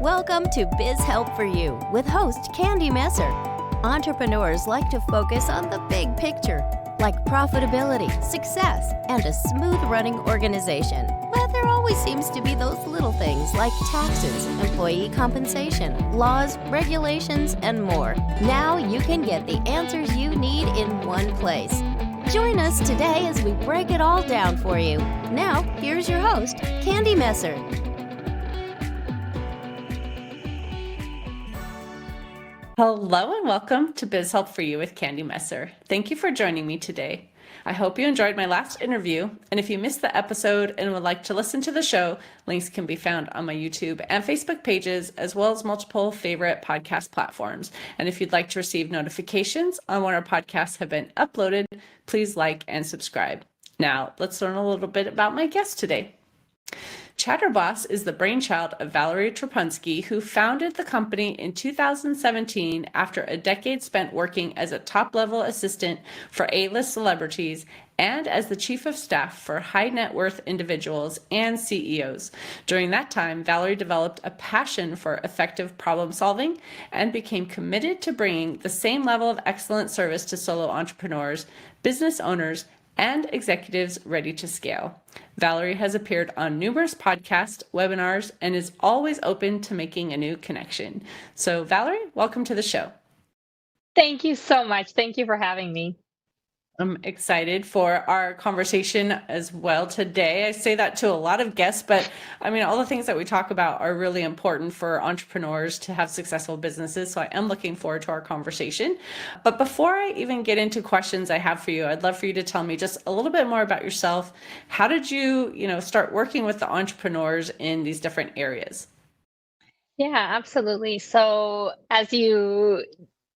Welcome to Biz Help for You with host Candy Messer. Entrepreneurs like to focus on the big picture, like profitability, success, and a smooth running organization. But there always seems to be those little things like taxes, employee compensation, laws, regulations, and more. Now you can get the answers you need in one place. Join us today as we break it all down for you. Now, here's your host, Candy Messer. Hello and welcome to Biz Help for You with Candy Messer. Thank you for joining me today. I hope you enjoyed my last interview, and if you missed the episode and would like to listen to the show, links can be found on my YouTube and Facebook pages, as well as multiple favorite podcast platforms. And if you'd like to receive notifications on when our podcasts have been uploaded, please like and subscribe. Now, let's learn a little bit about my guest today. Chatterboss is the brainchild of Valerie Trapunsky, who founded the company in 2017 after a decade spent working as a top-level assistant for A-list celebrities and as the chief of staff for high-net-worth individuals and CEOs. During that time, Valerie developed a passion for effective problem-solving and became committed to bringing the same level of excellent service to solo entrepreneurs, business owners, and executives ready to scale. Valerie has appeared on numerous podcasts, webinars, and is always open to making a new connection. So Valerie, welcome to the show. Thank you so much. Thank you for having me. I'm excited for our conversation as well today. I say that to a lot of guests, but I mean, all the things that we talk about are really important for entrepreneurs to have successful businesses. So I am looking forward to our conversation. But before I even get into questions I have for you, I'd love for you to tell me just a little bit more about yourself. How did you, start working with the entrepreneurs in these different areas? Yeah, absolutely. So as you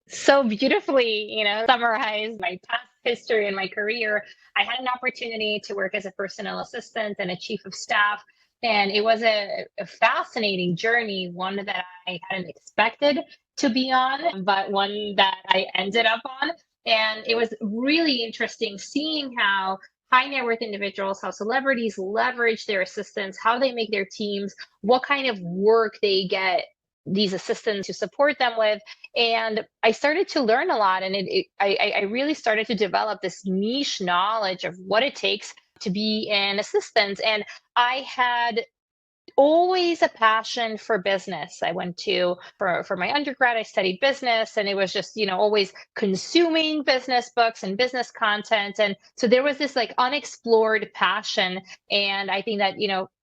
so beautifully, summarize my past history and my career, I had an opportunity to work as a personal assistant and a chief of staff. And it was a fascinating journey, one that I hadn't expected to be on, but one that I ended up on. And it was really interesting seeing how high net worth individuals, how celebrities leverage their assistants, how they make their teams, what kind of work they get these assistants to support them with. And I started to learn a lot, and I really started to develop this niche knowledge of what it takes to be an assistant. And I had always a passion for business. I went for my undergrad, I studied business, and it was just, always consuming business books and business content. And so there was this like unexplored passion. And I think that,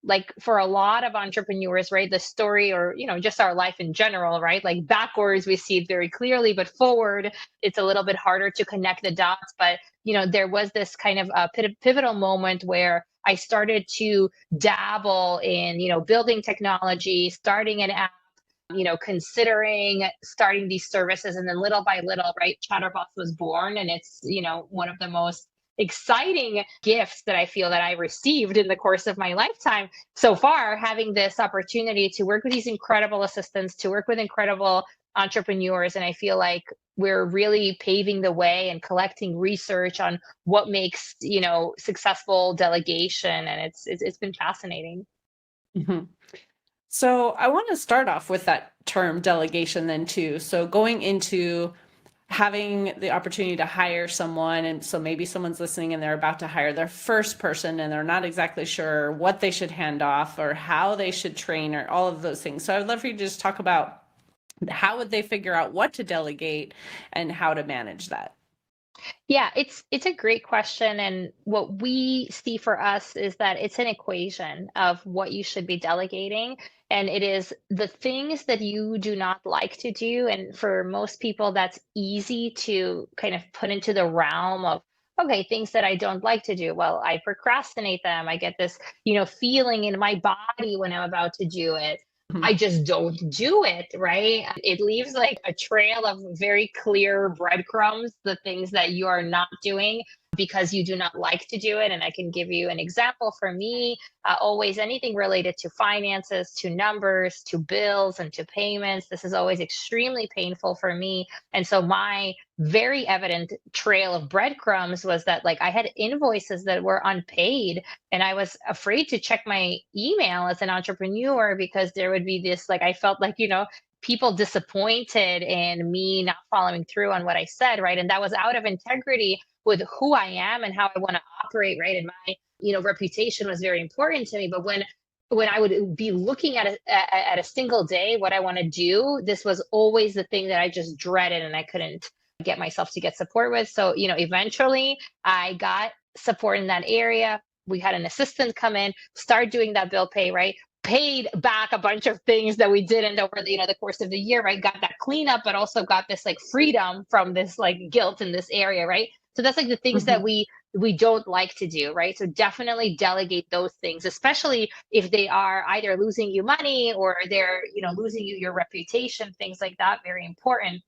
like for a lot of entrepreneurs, right, the story or, just our life in general, right, like backwards, we see it very clearly, but forward, it's a little bit harder to connect the dots. But, there was this kind of a pivotal moment where I started to dabble in, building technology, starting an app, considering starting these services. And then little by little, right, Chatterboss was born. And it's, one of the most exciting gifts that I feel that I received in the course of my lifetime so far, having this opportunity to work with these incredible assistants, to work with incredible entrepreneurs. And I feel like we're really paving the way and collecting research on what makes, successful delegation. And it's been fascinating. Mm-hmm. So I want to start off with that term delegation then too. So going into having the opportunity to hire someone, and so maybe someone's listening and they're about to hire their first person and they're not exactly sure what they should hand off or how they should train or all of those things. So I'd love for you to just talk about how would they figure out what to delegate and how to manage that? Yeah, it's a great question. And what we see for us is that it's an equation of what you should be delegating. And it is the things that you do not like to do. And for most people, that's easy to kind of put into the realm of, okay, things that I don't like to do. Well, I procrastinate them. I get this, feeling in my body when I'm about to do it. I just don't do it, right? It leaves like a trail of very clear breadcrumbs, the things that you are not doing. because you do not like to do it. And I can give you an example. For me, always anything related to finances, to numbers, to bills, and to payments, this is always extremely painful for me. And so my very evident trail of breadcrumbs was that, like, I had invoices that were unpaid, and I was afraid to check my email as an entrepreneur because there would be this, like, I felt like, people disappointed in me not following through on what I said, right? And that was out of integrity with who I am and how I want to operate, right? And my, reputation was very important to me. But when I would be looking at a single day what I want to do, this was always the thing that I just dreaded and I couldn't get myself to get support with. So, eventually I got support in that area. We had an assistant come in, start doing that bill pay, right? Paid back a bunch of things that we didn't over the course of the year, right? Got that cleanup, but also got this like freedom from this like guilt in this area, right? So that's like the things that we don't like to do, right? So definitely delegate those things, especially if they are either losing you money or they're, losing you your reputation, things like that. Very important.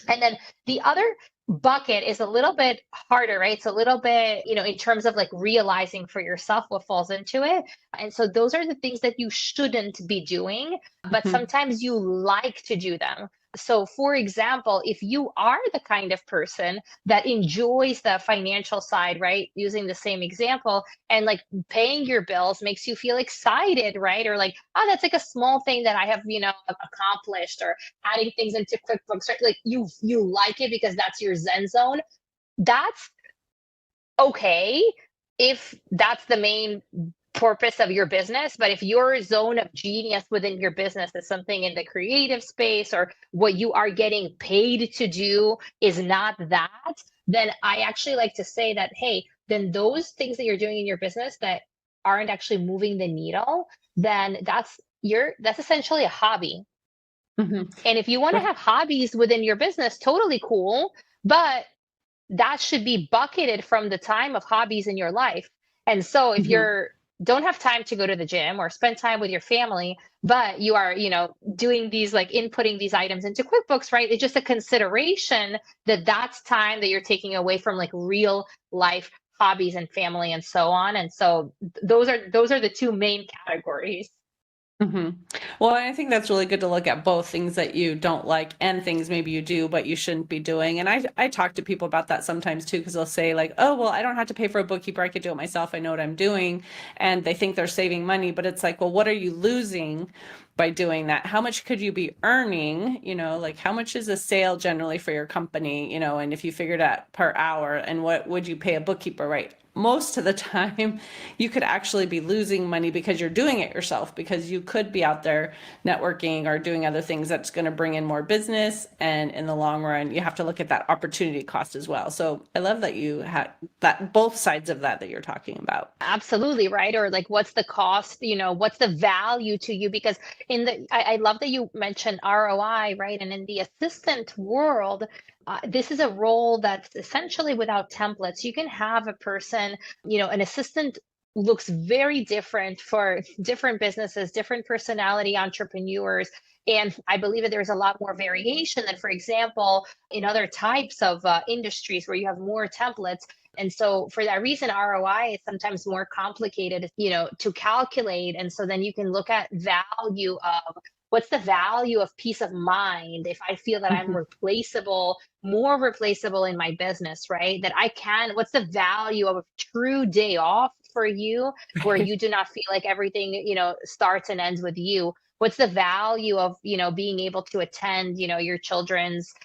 And then the other bucket is a little bit harder, right? It's a little bit, in terms of like realizing for yourself what falls into it. And so those are the things that you shouldn't be doing, but sometimes you like to do them. So, for example, if you are the kind of person that enjoys the financial side, right? Using the same example, and like paying your bills makes you feel excited, right? Or like, oh, that's like a small thing that I have, accomplished, or adding things into QuickBooks, right? Like you like it because that's your Zen zone. That's okay if that's the main purpose of your business. But if your zone of genius within your business is something in the creative space, or what you are getting paid to do is not that, then I actually like to say that, hey, then those things that you're doing in your business that aren't actually moving the needle, then that's essentially a hobby. And if you want to have hobbies within your business, totally cool, but that should be bucketed from the time of hobbies in your life. And so if you're don't have time to go to the gym or spend time with your family, but you are, doing these, like inputting these items into QuickBooks, right? It's just a consideration that that's time that you're taking away from like real life hobbies and family and so on. And so those are the two main categories. Well, I think that's really good to look at both things that you don't like and things maybe you do, but you shouldn't be doing. And I talk to people about that sometimes too, because they'll say like, oh, well, I don't have to pay for a bookkeeper. I could do it myself. I know what I'm doing. And they think they're saving money, but it's like, well, what are you losing by doing that? How much could you be earning? Like how much is a sale generally for your company? And if you figured out per hour, and what would you pay a bookkeeper, right? Most of the time you could actually be losing money because you're doing it yourself, because you could be out there networking or doing other things that's going to bring in more business. And in the long run, you have to look at that opportunity cost as well. So I love that you had that, both sides of that you're talking about. Absolutely, right? Or like, what's the cost? What's the value to you? Because I love that you mentioned ROI, right? And in the assistant world, this is a role that's essentially without templates. You can have a person, an assistant looks very different for different businesses, different personality entrepreneurs. And I believe that there's a lot more variation than, for example, in other types of industries where you have more templates. And so for that reason, ROI is sometimes more complicated, to calculate. And so then you can look at value of what's the value of peace of mind if I feel that I'm replaceable, more replaceable in my business, right? That what's the value of a true day off for you where you do not feel like everything, starts and ends with you? What's the value of, being able to attend, your children's,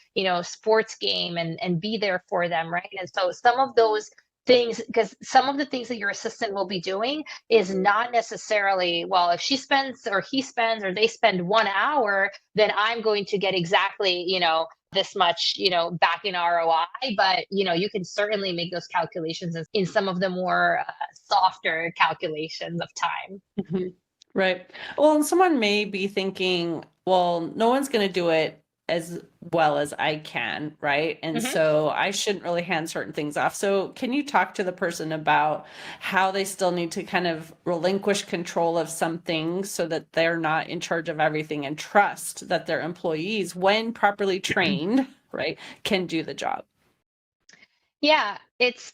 sports game and be there for them, right? And so some of those things, because some of the things that your assistant will be doing is not necessarily, well, if she spends or he spends or they spend 1 hour, then I'm going to get exactly, this much, back in ROI. But, you can certainly make those calculations in some of the more softer calculations of time. Right. Well, and someone may be thinking, well, no one's going to do it as well as I can, right? And so I shouldn't really hand certain things off. So can you talk to the person about how they still need to kind of relinquish control of some things so that they're not in charge of everything, and trust that their employees, when properly trained, right, can do the job? Yeah,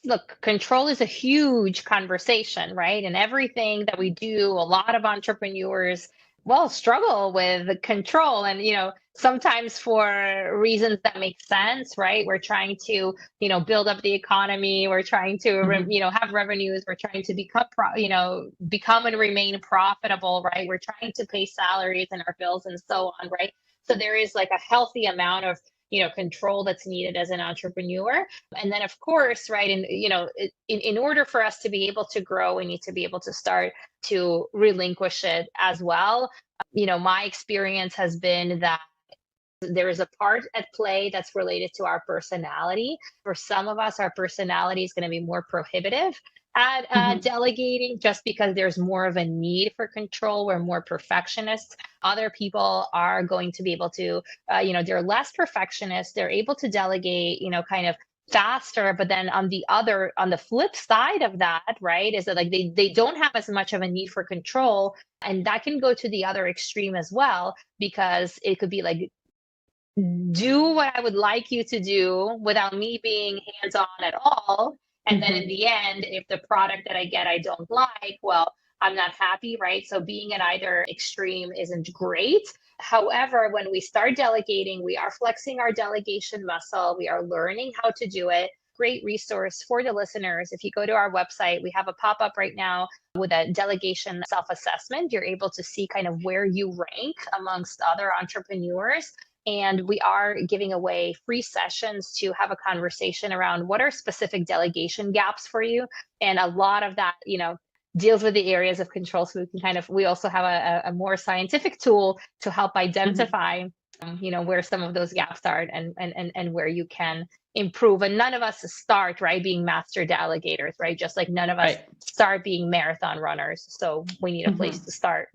look, control is a huge conversation, right? And everything that we do, a lot of entrepreneurs, well, struggle with the control. And, sometimes for reasons that make sense, right? We're trying to, build up the economy. We're trying to, Hmm. have revenues. We're trying to become, become and remain profitable, right? We're trying to pay salaries and our bills and so on, right? So there is like a healthy amount of, control that's needed as an entrepreneur. And then of course, right, and in order for us to be able to grow, we need to be able to start to relinquish it as well. My experience has been that there is a part at play that's related to our personality. For some of us, our personality is going to be more prohibitive at Hmm. delegating just because there's more of a need for control. We're more perfectionists. Other people are going to be able to, they're less perfectionist. They're able to delegate, kind of faster. But then on the flip side of that, right, is that like they don't have as much of a need for control. And that can go to the other extreme as well, because it could be like, do what I would like you to do without me being hands on at all. And then in Hmm. the end, if the product that I get I don't like, well, I'm not happy, right? So being at either extreme isn't great. However, when we start delegating, we are flexing our delegation muscle, we are learning how to do it. Great resource for the listeners. If you go to our website, we have a pop up right now with a delegation self assessment. You're able to see kind of where you rank amongst other entrepreneurs, and we are giving away free sessions to have a conversation around what are specific delegation gaps for you. And a lot of that, deals with the areas of control. So we can we also have a more scientific tool to help Hmm. identify, where some of those gaps are, and where you can improve. And none of us start, right, being master delegators, right? Just like none of us Right. start being marathon runners. So we need a place Hmm. to start.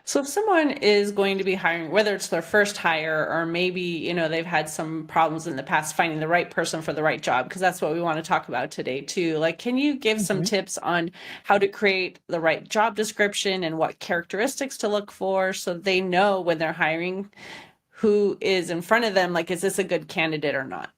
So if someone is going to be hiring, whether it's their first hire or maybe, they've had some problems in the past finding the right person for the right job, because that's what we want to talk about today too. Like, can you give some Mhm. tips on how to create the right job description and what characteristics to look for so they know when they're hiring who is in front of them, like, is this a good candidate or not?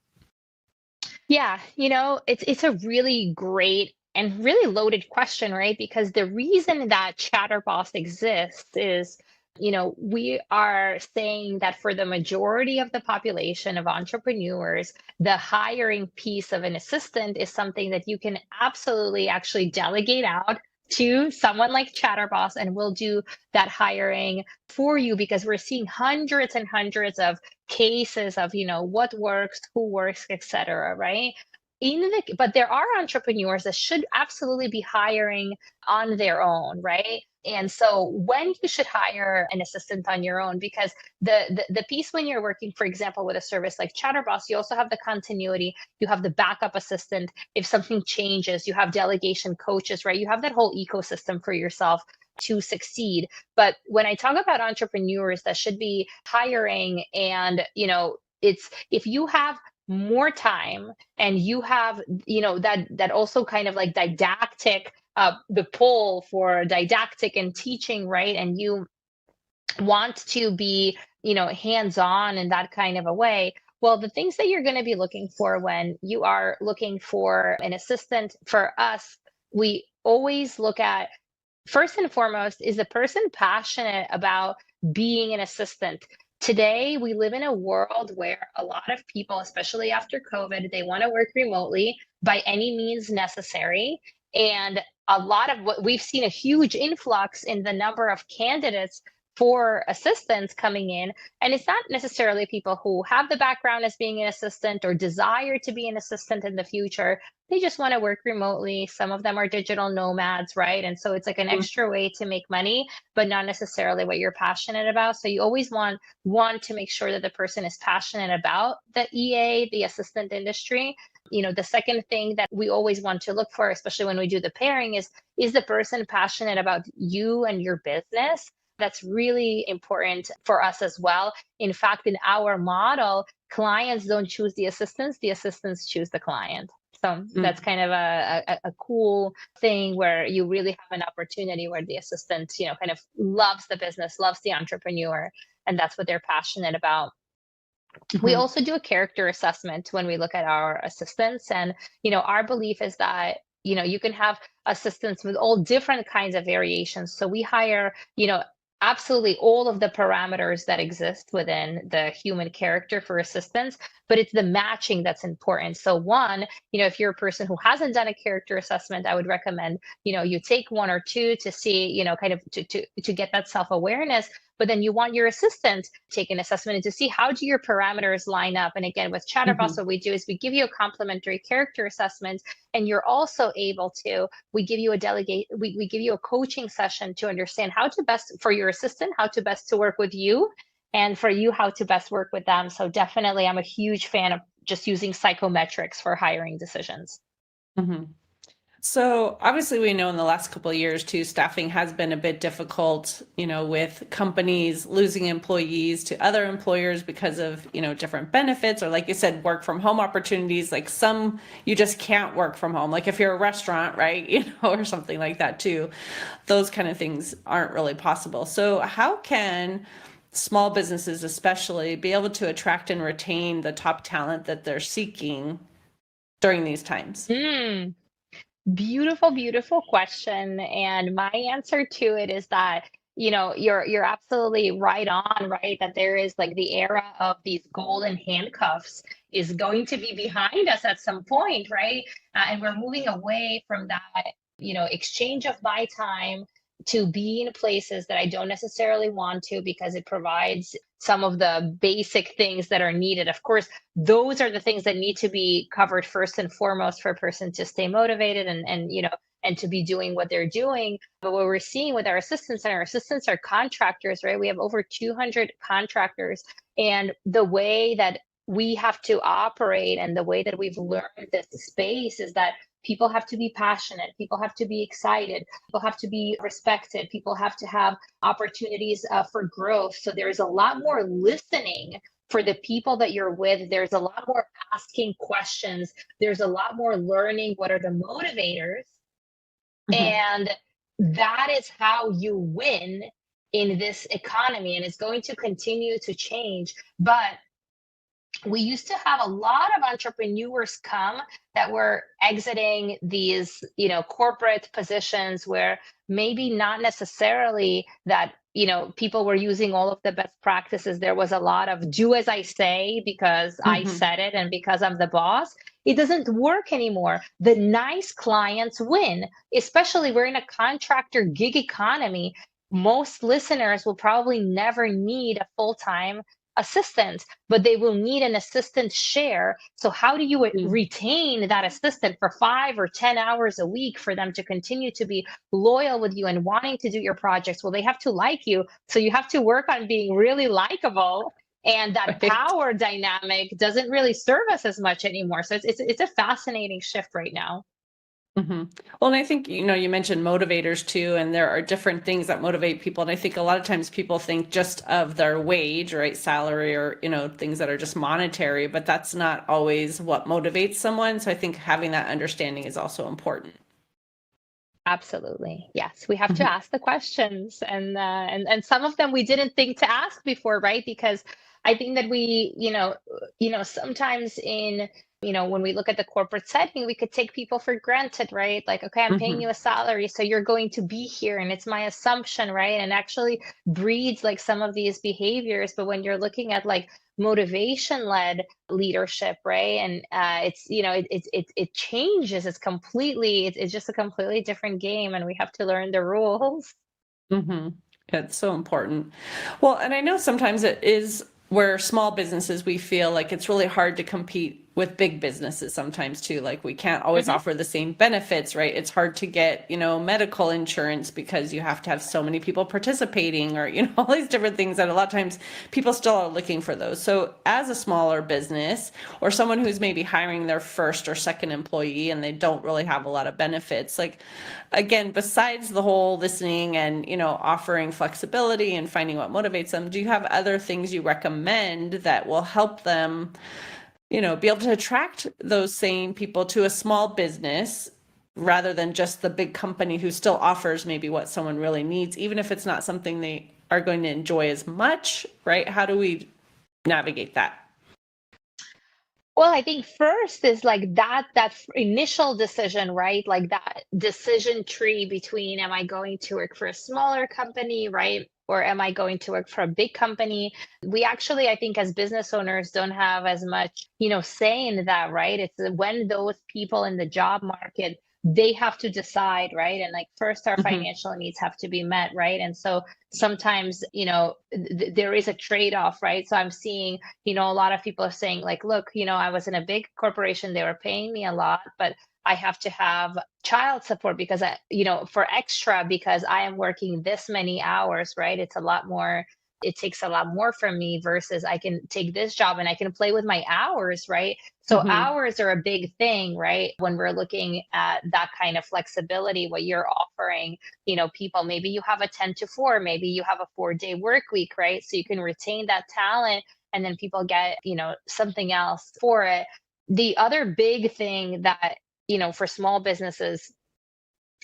Yeah, it's a really great and really loaded question, right? Because the reason that Chatterbox exists is, we are saying that for the majority of the population of entrepreneurs, the hiring piece of an assistant is something that you can absolutely actually delegate out to someone like Chatterbox, and we'll do that hiring for you, because we're seeing hundreds and hundreds of cases of what works, who works, etc., right? But there are entrepreneurs that should absolutely be hiring on their own, right? And so when you should hire an assistant on your own, because the piece when you're working, for example, with a service like Chatterbox, you also have the continuity, you have the backup assistant. If something changes, you have delegation coaches, right? You have that whole ecosystem for yourself to succeed. But when I talk about entrepreneurs that should be hiring, and it's if you have more time, and you have that also kind of like didactic, the pull for didactic and teaching, right? And you want to be hands on in that kind of a way. Well, the things that you're going to be looking for when you are looking for an assistant, for us, we always look at, first and foremost, is the person passionate about being an assistant? Today, we live in a world where a lot of people, especially after COVID, they want to work remotely by any means necessary. And a lot of what we've seen, a huge influx in the number of candidates for assistants coming in. And it's not necessarily people who have the background as being an assistant or desire to be an assistant in the future. They just want to work remotely. Some of them are digital nomads, right? And so it's like an extra way to make money, but not necessarily what you're passionate about. So you always want to make sure that the person is passionate about the EA, the assistant industry. The second thing that we always want to look for, especially when we do the pairing, is the person passionate about you and your business? That's really important for us as well. In fact, in our model, clients don't choose the assistants choose the client. So that's Mm. kind of a cool thing where you really have an opportunity where the assistant, kind of loves the business, loves the entrepreneur, and that's what they're passionate about. We Hmm. also do a character assessment when we look at our assistants. And, our belief is that, you can have assistants with all different kinds of variations. So we hire, absolutely all of the parameters that exist within the human character for assistants, but it's the matching that's important. So one, if you're a person who hasn't done a character assessment, I would recommend, you take one or two to see, kind of to get that self-awareness. But then you want your assistant to take an assessment and to see how do your parameters line up. And again, with Chatterbox, Hmm. what we do is we give you a complimentary character assessment, and you're also able to, we give you a coaching session to understand how to best for your assistant, how to best to work with you, and for you, how to best work with them. So definitely, I'm a huge fan of just using psychometrics for hiring decisions. Hmm. So obviously we know in the last couple of years too, staffing has been a bit difficult, with companies losing employees to other employers because of, different benefits, or like you said, work from home opportunities. Like some, you just can't work from home. Like if you're a restaurant, right, or something like that too, those kind of things aren't really possible. So how can small businesses especially be able to attract and retain the top talent that they're seeking during these times? Mm. Beautiful, beautiful question. And my answer to it is that, you're absolutely right on, right? That there is like the era of these golden handcuffs is going to be behind us at some point, right? And we're moving away from that, exchange of my time to be in places that I don't necessarily want to because it provides some of the basic things that are needed. Of course, those are the things that need to be covered first and foremost for a person to stay motivated and to be doing what they're doing. But what we're seeing with our assistants, and our assistants are contractors, right? We have over 200 contractors, and the way that we have to operate and the way that we've learned this space is that people have to be passionate, people have to be excited, people have to be respected, people have to have opportunities for growth. So there's a lot more listening for the people that you're with. There's a lot more asking questions. There's a lot more learning what are the motivators. Hmm. And that is how you win in this economy. And it's going to continue to change. But we used to have a lot of entrepreneurs come that were exiting these corporate positions where maybe not necessarily that people were using all of the best practices. There was a lot of do as I say because I Hmm. said it and because I'm the boss. It doesn't work anymore. The nice clients win, especially we're in a contractor gig economy. Most listeners will probably never need a full-time assistant, but they will need an assistant share. So how do you retain that assistant for 5 or 10 hours a week for them to continue to be loyal with you and wanting to do your projects? Well, they have to like you. So you have to work on being really likable. And that Right. power dynamic doesn't really serve us as much anymore. So it's a fascinating shift right now. Hmm. Well, and I think, you mentioned motivators too, and there are different things that motivate people. And I think a lot of times people think just of their wage, right? Salary or, things that are just monetary, but that's not always what motivates someone. So I think having that understanding is also important. Absolutely. Yes, we have to Hmm. ask the questions, and some of them we didn't think to ask before, right? Because I think that we, sometimes in, when we look at the corporate setting, we could take people for granted, right? Like, okay, I'm paying you Hmm. a salary, so you're going to be here, and it's my assumption, right? And actually breeds like some of these behaviors. But when you're looking at like motivation led leadership, right? And it's it changes. It's just a completely different game, and we have to learn the rules. Hmm. It's so important. Well, and I know sometimes it is where small businesses, we feel like it's really hard to compete with big businesses sometimes too. Like we can't always Hmm. offer the same benefits, right? It's hard to get, medical insurance because you have to have so many people participating or, all these different things that a lot of times people still are looking for those. So as a smaller business or someone who's maybe hiring their first or second employee and they don't really have a lot of benefits, like again, besides the whole listening and, offering flexibility and finding what motivates them, do you have other things you recommend that will help them, be able to attract those same people to a small business rather than just the big company who still offers maybe what someone really needs, even if it's not something they are going to enjoy as much, right? How do we navigate that? Well, I think first is like initial decision, right? Like that decision tree between, am I going to work for a smaller company, right? Or am I going to work for a big company? We actually, I think, as business owners don't have as much, say in that, right? It's when those people in the job market, they have to decide, right? And like first our Hmm. financial needs have to be met, right? And so sometimes, there is a trade-off, right? So I'm seeing, a lot of people are saying like, look, I was in a big corporation, they were paying me a lot, but I have to have child support because for extra, because I am working this many hours, right? It takes a lot more from me versus I can take this job and I can play with my hours, right? So Hmm. hours are a big thing, right? When we're looking at that kind of flexibility, what you're offering, people, maybe you have a 10 to 4, maybe you have a 4-day work week, right? So you can retain that talent and then people get, something else for it. The other big thing that, for small businesses,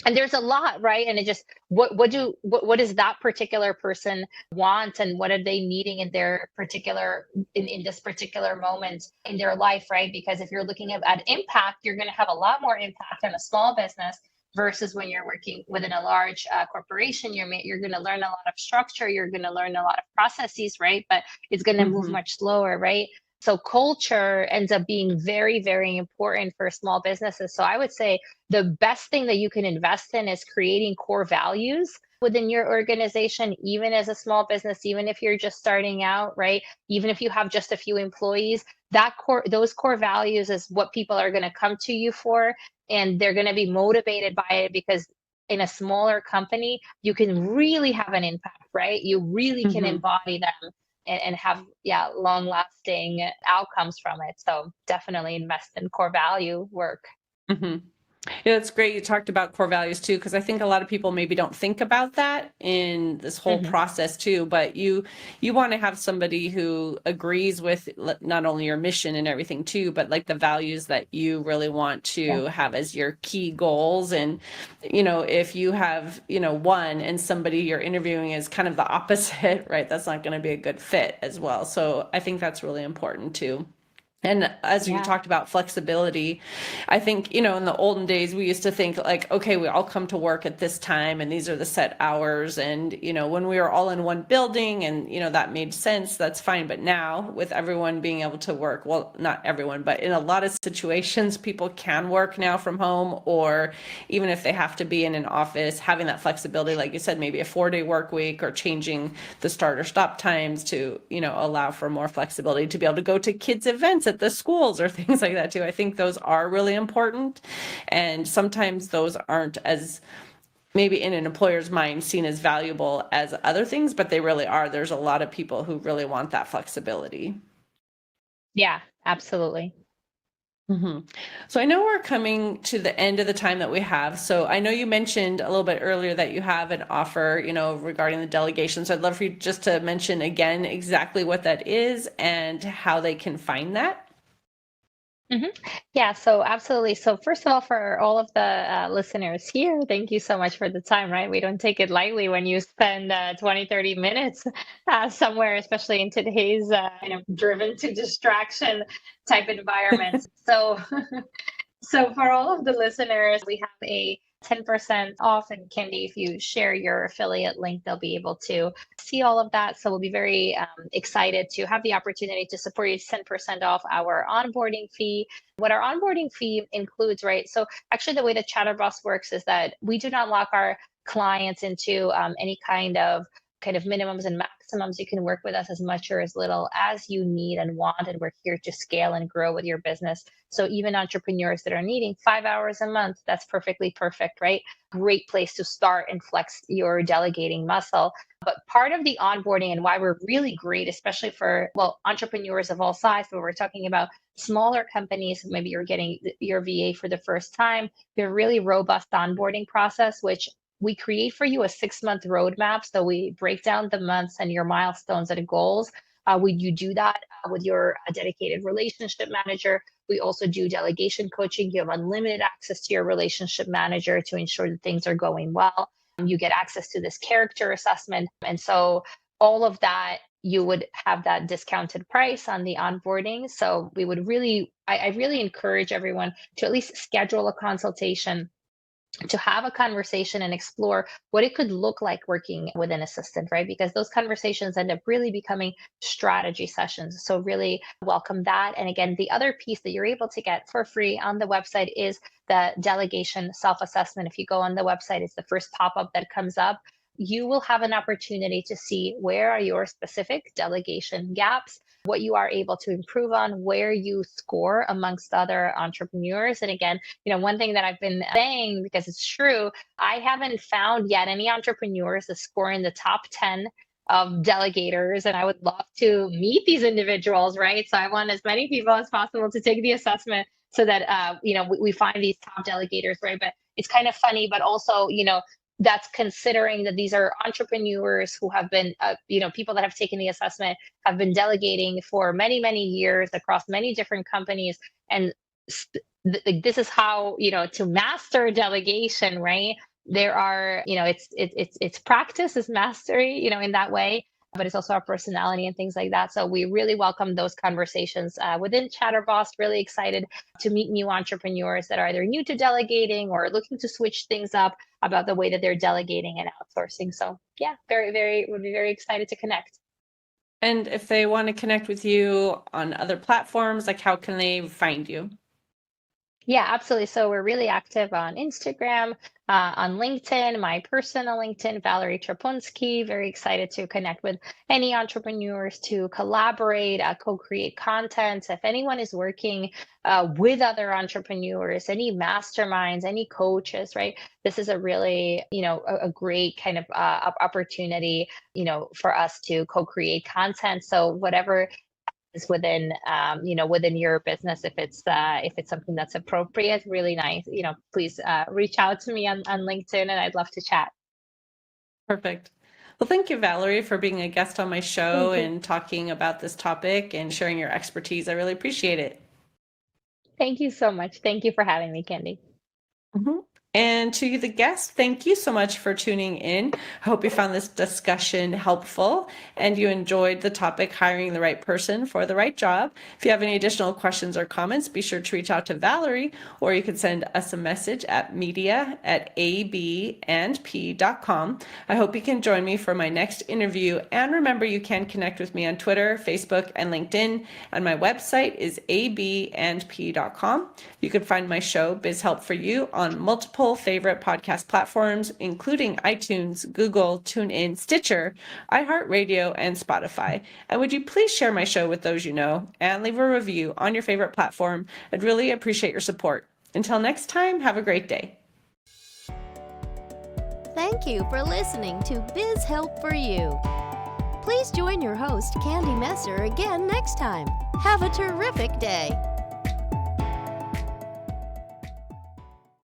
and there's a lot, right? And it just, what does that particular person want, and what are they needing in their particular, in this particular moment in their life, right? Because if you're looking at impact, you're going to have a lot more impact on a small business versus when you're working within a large corporation. You're going to learn a lot of structure, you're going to learn a lot of processes, right? But it's going to move Hmm. much slower, right? So culture ends up being very, very important for small businesses. So I would say the best thing that you can invest in is creating core values within your organization, even as a small business, even if you're just starting out, right? Even if you have just a few employees, those core values is what people are going to come to you for. And they're going to be motivated by it because in a smaller company, you can really have an impact, right? You really can Hmm. embody them and have, yeah, long lasting outcomes from it. So definitely invest in core value work. Hmm. Yeah, that's great. You talked about core values too, because I think a lot of people maybe don't think about that in this whole Mhm. process too. But you want to have somebody who agrees with not only your mission and everything too, but like the values that you really want Yeah. to have as your key goals. And if you have one and somebody you're interviewing is kind of the opposite, right? That's not going to be a good fit as well. So I think that's really important too. And as you Yeah. talked about flexibility, I think, in the olden days, we used to think like, okay, we all come to work at this time and these are the set hours. And, when we were all in one building and, that made sense, that's fine. But now with everyone being able to work, well, not everyone, but in a lot of situations, people can work now from home, or even if they have to be in an office, having that flexibility, like you said, maybe a 4-day work week or changing the start or stop times to, allow for more flexibility to be able to go to kids' events at the schools or things like that too. I think those are really important. And sometimes those aren't as maybe in an employer's mind seen as valuable as other things, but they really are. There's a lot of people who really want that flexibility. Yeah, absolutely. Hmm. So I know we're coming to the end of the time that we have. So I know you mentioned a little bit earlier that you have an offer, regarding the delegation. So I'd love for you just to mention again exactly what that is and how they can find that. hmm Yeah, so absolutely. So first of all, for all of the listeners here, thank you so much for the time, right? We don't take it lightly when you spend 20, 30 minutes somewhere, especially in today's driven to distraction type environments. So So for all of the listeners, we have a 10% off, and Candy, if you share your affiliate link, they'll be able to see all of that. So we'll be very excited to have the opportunity to support you 10% off our onboarding fee. What our onboarding fee includes, right? So actually the way the Chatterbox works is that we do not lock our clients into any kind of minimums and maximums. You can work with us as much or as little as you need and want, and we're here to scale and grow with your business. So even entrepreneurs that are needing 5 hours a month, that's perfectly perfect, right? Great place to start and flex your delegating muscle. But part of the onboarding and why we're really great, especially for, well, entrepreneurs of all sizes, but we're talking about smaller companies, maybe you're getting your VA for the first time, we have a really robust onboarding process, which we create for you a 6-month roadmap. So we break down the months and your milestones and goals. You do that with your dedicated relationship manager. We also do delegation coaching. You have unlimited access to your relationship manager to ensure that things are going well. You get access to this character assessment. And so all of that, you would have that discounted price on the onboarding. So we would really, I really encourage everyone to at least schedule a consultation to have a conversation and explore what it could look like working with an assistant, right? Because those conversations end up really becoming strategy sessions. So, really welcome that. And again, the other piece that you're able to get for free on the website is the delegation self assessment. If you go on the website, it's the first pop up that comes up. You will have an opportunity to see where are your specific delegation gaps, what you are able to improve on, where you score amongst other entrepreneurs. And again, one thing that I've been saying, because it's true, I haven't found yet any entrepreneurs that score in the top 10 of delegators. And I would love to meet these individuals, right? So I want as many people as possible to take the assessment so that, we find these top delegators, right? But it's kind of funny, but also, that's considering that these are entrepreneurs who have been, people that have taken the assessment have been delegating for many, many years across many different companies. And this is how, to master delegation, right? There are, it's practice is mastery, in that way, but it's also our personality and things like that. So we really welcome those conversations within Chatterbox. Really excited to meet new entrepreneurs that are either new to delegating or looking to switch things up about the way that they're delegating and outsourcing. So yeah, would be very excited to connect. And if they want to connect with you on other platforms, like how can they find you? Yeah, absolutely. So we're really active on Instagram, on LinkedIn, my personal LinkedIn, Valerie Trapunsky. Very excited to connect with any entrepreneurs to collaborate, co-create content. If anyone is working with other entrepreneurs, any masterminds, any coaches, right? This is a really, a great kind of opportunity, for us to co-create content. So whatever is within within your business, if it's something that's appropriate, really nice, please reach out to me on LinkedIn, and I'd love to chat. Perfect. Well, thank you, Valerie, for being a guest on my show and talking about this topic and sharing your expertise. I really appreciate it. Thank you so much. Thank you for having me, Candy. And to the guests, thank you so much for tuning in. I hope you found this discussion helpful and you enjoyed the topic, hiring the right person for the right job. If you have any additional questions or comments, be sure to reach out to Valerie, or you can send us a message at media@abandp.com. I hope you can join me for my next interview. And remember, you can connect with me on Twitter, Facebook, and LinkedIn. And my website is abandp.com. You can find my show, Biz Help for You, on multiple favorite podcast platforms, including iTunes, Google, TuneIn, Stitcher, iHeartRadio, and Spotify. And would you please share my show with those you know and leave a review on your favorite platform? I'd really appreciate your support. Until next time, have a great day. Thank you for listening to Biz Help for You. Please join your host, Candy Messer, again next time. Have a terrific day.